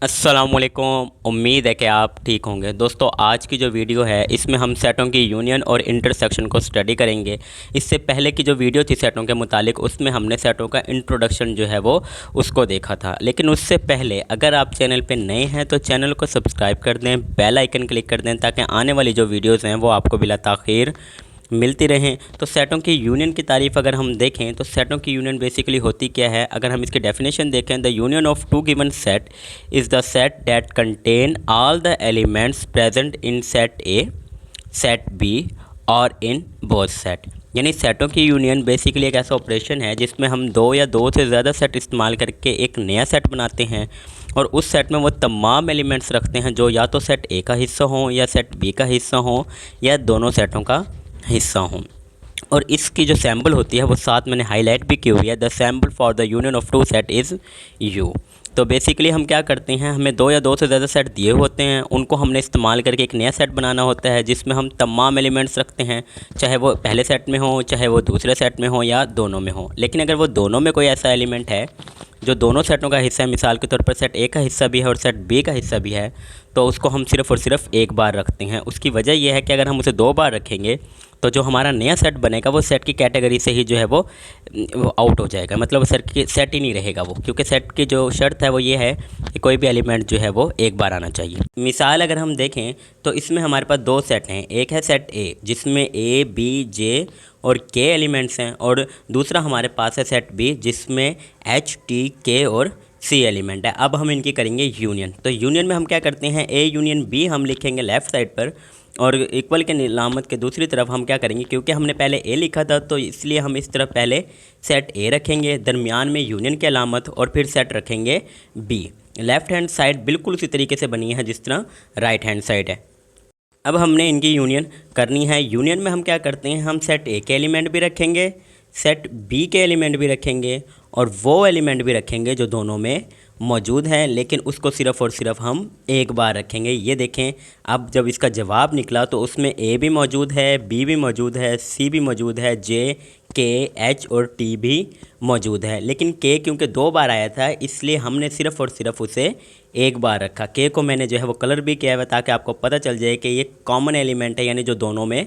अस्सलामुअलैकुम। उम्मीद है कि आप ठीक होंगे। दोस्तों, आज की जो वीडियो है इसमें हम सेटों की यूनियन और इंटरसेक्शन को स्टडी करेंगे। इससे पहले की जो वीडियो थी सेटों के मुतालिक, उसमें हमने सेटों का इंट्रोडक्शन जो है वो उसको देखा था। लेकिन उससे पहले अगर आप चैनल पे नए हैं तो चैनल को सब्सक्राइब कर दें, बेल आइकन क्लिक कर दें ताकि आने वाली जो वीडियोज़ हैं वो आपको बिला ताख़ीर मिलती रहें। तो सेटों की यूनियन की तारीफ़ अगर हम देखें तो सेटों की यूनियन बेसिकली होती क्या है, अगर हम इसकी डेफिनेशन देखें, the union of two given set is the set that contain all the elements present in set A, set B और इन बोथ सेट। यानी सेटों की यूनियन बेसिकली एक ऐसा ऑपरेशन है जिसमें हम दो या दो से ज़्यादा सेट इस्तेमाल करके एक नया सेट बनाते हैं और उस सेट में वो तमाम एलिमेंट्स रखते हैं जो या तो सेट ए का हिस्सा हों या सेट बी का हिस्सा हों या दोनों सेटों का हिस्सा हों। और इसकी जो सैम्पल होती है वो साथ मैंने हाईलाइट भी की हुई है, the sample for the union of two set is U. तो बेसिकली हम क्या करते हैं, हमें दो या दो से ज़्यादा सेट दिए होते हैं, उनको हमने इस्तेमाल करके एक नया सेट बनाना होता है जिसमें हम तमाम एलिमेंट्स रखते हैं, चाहे वो पहले सेट में हो चाहे वो दूसरे सेट में हो या दोनों में हो। लेकिन अगर वो दोनों में कोई ऐसा एलिमेंट है जो दोनों सेटों का हिस्सा है, मिसाल के तौर पर सेट ए का हिस्सा भी है और सेट बी का हिस्सा भी है, तो उसको हम सिर्फ़ और सिर्फ एक बार रखते हैं। उसकी वजह यह है कि अगर हम उसे दो बार रखेंगे तो जो हमारा नया सेट बनेगा वो सेट की कैटेगरी से ही जो है वो आउट हो जाएगा, मतलब सेट ही नहीं रहेगा वो, क्योंकि सेट की जो शर्त है वो ये है कि कोई भी एलिमेंट जो है वो एक बार आना चाहिए। मिसाल अगर हम देखें तो इसमें हमारे पास दो सेट हैं, एक है सेट ए जिसमें ए बी जे और के एलिमेंट्स हैं और दूसरा हमारे पास है सेट बी जिसमें एच टी के और सी एलिमेंट है। अब हम इनकी करेंगे यूनियन। तो यूनियन में हम क्या करते हैं, ए यूनियन बी हम लिखेंगे लेफ़्ट साइड पर और इक्वल के अलामत के दूसरी तरफ हम क्या करेंगे, क्योंकि हमने पहले ए लिखा था तो इसलिए हम इस तरफ पहले सेट ए रखेंगे, दरमियान में यूनियन की अलामत और फिर सेट रखेंगे बी। लेफ़्ट हैंड साइड बिल्कुल उसी तरीके से बनी है जिस तरह राइट हैंड साइड है। अब हमने इनकी यूनियन करनी है। यूनियन में हम क्या करते हैं, हम सेट ए के एलिमेंट भी रखेंगे, सेट बी के एलिमेंट भी रखेंगे और वो एलिमेंट भी रखेंगे जो दोनों में मौजूद है, लेकिन उसको सिर्फ़ और सिर्फ हम एक बार रखेंगे। ये देखें, अब जब इसका जवाब निकला तो उसमें ए भी मौजूद है, बी भी मौजूद है, सी भी मौजूद है, जे के एच और टी भी मौजूद है। लेकिन के क्योंकि दो बार आया था इसलिए हमने सिर्फ़ और सिर्फ उसे एक बार रखा। के को मैंने जो है वो कलर भी किया है ताकि आपको पता चल जाए कि ये कॉमन एलिमेंट है, यानी जो दोनों में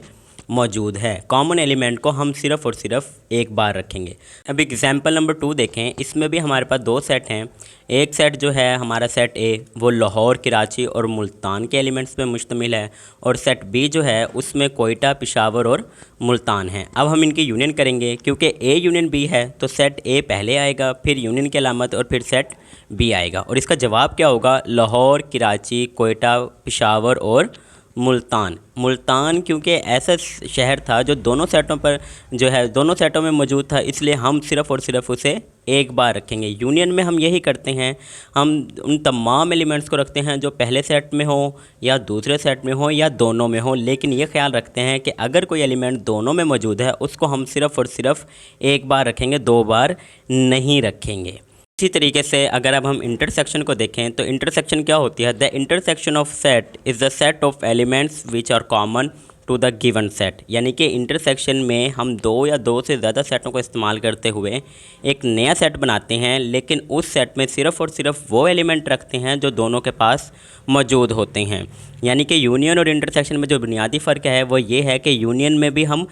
मौजूद है। कॉमन एलिमेंट को हम सिर्फ़ और सिर्फ एक बार रखेंगे। अब एग्जाम्पल नंबर 2 देखें, इसमें भी हमारे पास दो सेट हैं। एक सेट जो है हमारा सेट ए वो लाहौर, कराची और मुल्तान के एलिमेंट्स पे मुश्तमिल है और सेट बी जो है उसमें कोयटा, पेशावर और मुल्तान है। अब हम इनकी यूनियन करेंगे, क्योंकि ए यूनियन बी है तो सेट ए पहले आएगा, फिर यूनियन की अलामत और फिर सेट बी आएगा। और इसका जवाब क्या होगा, लाहौर, कराची, कोयटा, पेशावर और मुल्तान। मुल्तान क्योंकि ऐसा शहर था जो दोनों सेटों पर जो है दोनों सेटों में मौजूद था, इसलिए हम सिर्फ़ और सिर्फ उसे एक बार रखेंगे। यूनियन में हम यही करते हैं, हम उन तमाम एलिमेंट्स को रखते हैं जो पहले सेट में हो या दूसरे सेट में हो या दोनों में हो, लेकिन ये ख्याल रखते हैं कि अगर कोई एलिमेंट दोनों में मौजूद है उसको हम सिर्फ़ और सिर्फ एक बार रखेंगे, दो बार नहीं रखेंगे। इसी तरीके से अगर अब हम इंटरसेक्शन को देखें तो इंटरसेक्शन क्या होती है, the intersection of set is the set of elements which are common to the given set. यानी कि इंटरसेक्शन में हम दो या दो से ज़्यादा सेटों को इस्तेमाल करते हुए एक नया सेट बनाते हैं, लेकिन उस सेट में सिर्फ़ और सिर्फ वो एलिमेंट रखते हैं जो दोनों के पास मौजूद होते हैं। यानी कि यूनियन और इंटरसेक्शन में जो बुनियादी फ़र्क है वो ये है कि यूनियन में भी हम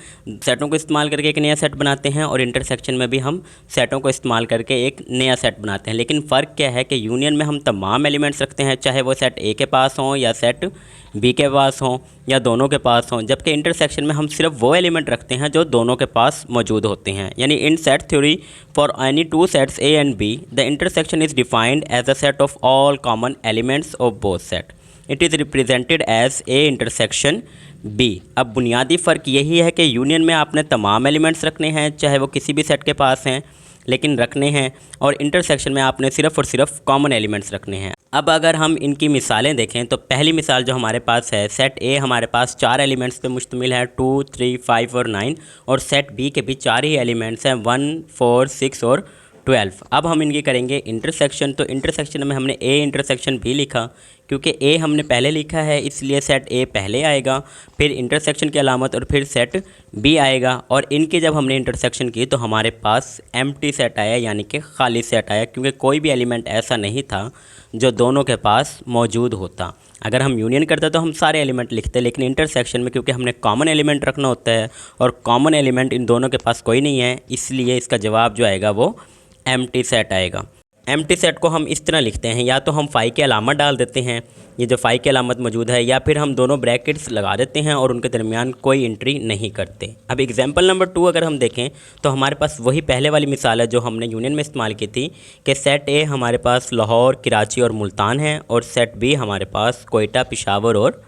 सेटों को इस्तेमाल करके एक नया सेट बनाते हैं और इंटरसेक्शन में भी हम सेटों को इस्तेमाल करके एक नया सेट बनाते हैं। लेकिन फ़र्क क्या है कि यूनियन में हम तमाम एलिमेंट्स रखते हैं, चाहे वो सेट ए के पास हों या सेट बी के पास हों या दोनों के पास हों, जबकि इंटरसेक्शन में हम सिर्फ वो एलिमेंट रखते हैं जो दोनों के पास मौजूद होते हैं। यानी in set theory for any two sets A and B the intersection is defined as a set of all common elements of both set. It is represented as A intersection B. अब बुनियादी फ़र्क यही है कि union में आपने तमाम elements रखने हैं चाहे वो किसी भी सेट के पास हैं, लेकिन रखने हैं, और इंटरसेक्शन में आपने सिर्फ़ और सिर्फ कॉमन एलिमेंट्स रखने हैं। अब अगर हम इनकी मिसालें देखें तो पहली मिसाल जो हमारे पास है, सेट ए हमारे पास 4 एलिमेंट्स पे मुश्तमिल है, 2, 3, 5 और 9, और सेट बी के भी 4 ही एलिमेंट्स हैं, 1, 4, 6 और 12। अब हम इनकी करेंगे इंटरसेक्शन। तो इंटरसेक्शन में हमने ए इंटरसेक्शन बी लिखा, क्योंकि ए हमने पहले लिखा है इसलिए सेट ए पहले आएगा, फिर इंटरसेक्शन की अलामत और फिर सेट बी आएगा। और इनकी जब हमने इंटरसेक्शन की तो हमारे पास एम्प्टी सेट आया, यानी कि खाली सेट आया, क्योंकि कोई भी एलिमेंट ऐसा नहीं था जो दोनों के पास मौजूद होता। अगर हम यूनियन करते तो हम सारे एलिमेंट लिखते, लेकिन इंटरसेक्शन में क्योंकि हमने कॉमन एलिमेंट रखना होता है और कॉमन एलिमेंट इन दोनों के पास कोई नहीं है, इसलिए इसका जवाब जो आएगा वो एम्प्टी सेट आएगा। एम्प्टी सेट को हम इस तरह लिखते हैं, या तो हम फाई की अलामत डाल देते हैं, ये जो फाई की अलामत मौजूद है, या फिर हम दोनों ब्रैकेट्स लगा देते हैं और उनके दरमियान कोई एंट्री नहीं करते। अब एग्जांपल नंबर 2 अगर हम देखें तो हमारे पास वही पहले वाली मिसाल है जो हमने यूनियन में इस्तेमाल की थी कि सेट ए हमारे पास लाहौर, कराची और मुल्तान है और सेट बी हमारे पास कोयटा, पेशावर और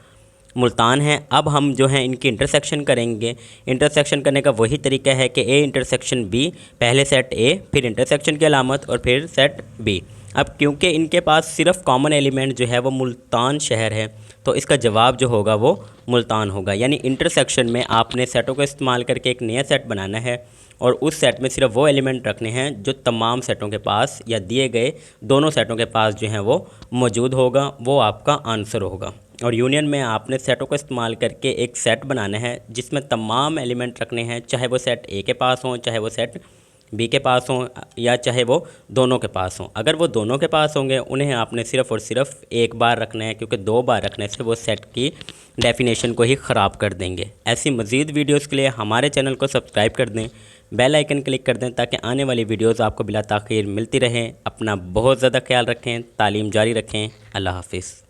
मुल्तान है। अब हम जो है इनकी इंटरसेक्शन करेंगे। इंटरसेक्शन करने का वही तरीका है कि ए इंटरसेक्शन बी, पहले सेट ए, फिर इंटरसेक्शन की अलामत और फिर सेट बी। अब क्योंकि इनके पास सिर्फ कॉमन एलिमेंट जो है वो मुल्तान शहर है, तो इसका जवाब जो होगा वो मुल्तान होगा। यानी इंटरसेक्शन में आपने सेटों को इस्तेमाल करके एक नया सेट बनाना है और उस सेट में सिर्फ वो एलिमेंट रखने हैं जो तमाम सेटों के पास या दिए गए दोनों सेटों के पास जो हैं वो मौजूद होगा, वो आपका आंसर होगा। और यूनियन में आपने सेटों को इस्तेमाल करके एक सेट बनाना है जिसमें तमाम एलिमेंट रखने हैं, चाहे वो सेट ए के पास हों, चाहे वो सेट बी के पास हों, या चाहे वो दोनों के पास हों। अगर वो दोनों के पास होंगे उन्हें आपने सिर्फ़ और सिर्फ एक बार रखना है, क्योंकि 2 बार रखने से वो सेट की डेफिनेशन को ही ख़राब कर देंगे। ऐसी मज़ीद वीडियोज़ के लिए हमारे चैनल को सब्सक्राइब कर दें, बेल आइकन क्लिक कर दें ताकि आने वाली वीडियोज़ आपको बिला ताख़ीर मिलती रहें। अपना बहुत ज़्यादा ख्याल रखें, तालीम जारी रखें। अल्लाह हाफिज़।